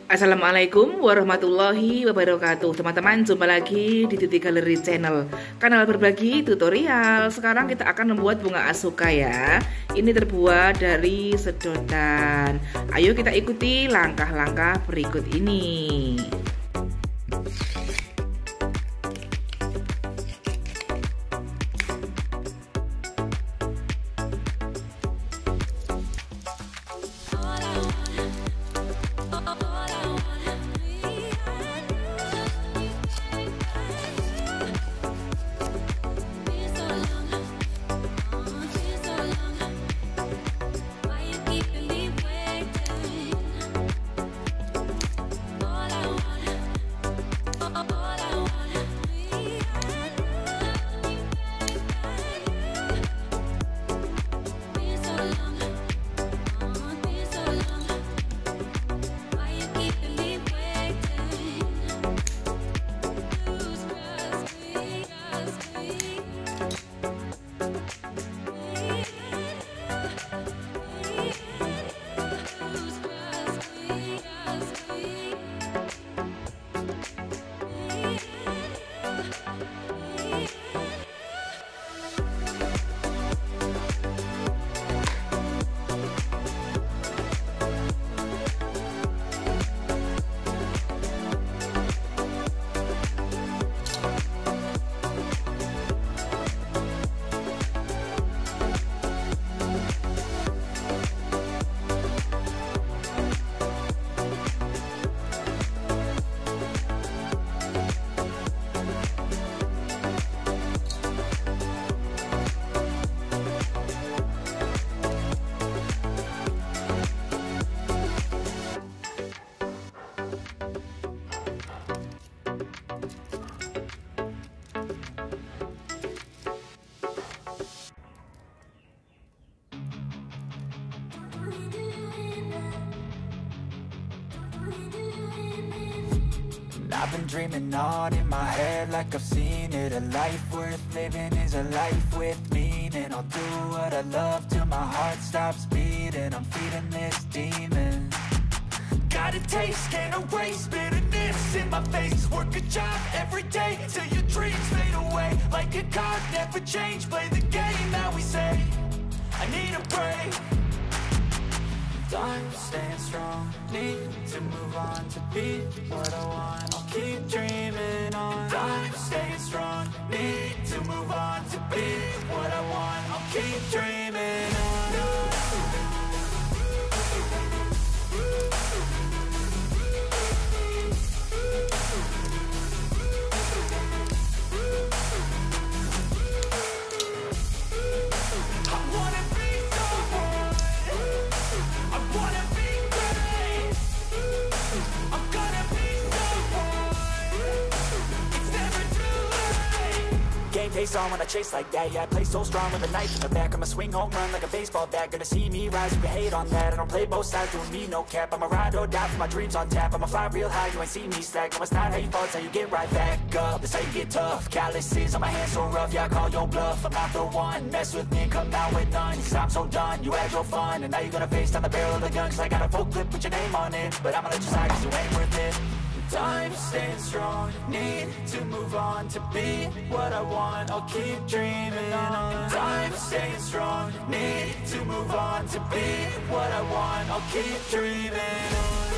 Assalamualaikum warahmatullahi wabarakatuh. Teman-teman, jumpa lagi di Titik Galeri Channel, kanal berbagi tutorial. Sekarang kita akan membuat bunga Asoka ya. Ini terbuat dari sedotan. Ayo kita ikuti langkah-langkah berikut ini. I've been dreaming on in my head like I've seen it. A life worth living is a life with meaning. I'll do what I love till my heart stops beating. I'm feeding this demon. Got a taste, can't erase bitterness in my face. Work a job every day till your dreams fade away. Like a card, never change, play the game that we say. I need a break. I'm staying strong, need to move on to be what I want. I'll keep dreaming on. I'm staying strong, need to move on to be what I want. I'll keep dreaming on. Game face on when I chase like that. Yeah, I play so strong with a knife in the back. I'ma swing home run like a baseball bat. Gonna see me rise, you can hate on that. I don't play both sides, doing me no cap. I'ma ride or die for my dreams on tap. I'ma fly real high, you ain't see me slack. No, it's not how you fall, it's how you get right back up. That's how you get tough. Calluses on my hands so rough, yeah, I call your bluff. I'm not the one, mess with me, come out with none. Cause I'm so done, you had your fun. And now you're gonna face down the barrel of the gun. Cause I got a full clip, put your name on it. But I'ma let you slide cause you ain't worth it. I'm staying strong, need to move on to be what I want. I'll keep dreaming on. I'm staying strong, need to move on to be what I want. I'll keep dreaming on.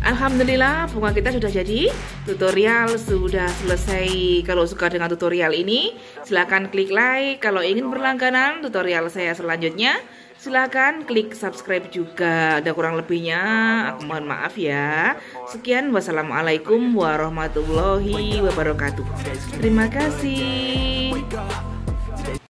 Alhamdulillah, bunga kita sudah jadi. Tutorial sudah selesai. Kalau suka dengan tutorial ini, silahkan klik like. Kalau ingin berlangganan tutorial saya selanjutnya, Silahkan klik subscribe juga. Ada kurang lebihnya, aku mohon maaf ya. Sekian, wassalamualaikum warahmatullahi wabarakatuh. Terima kasih.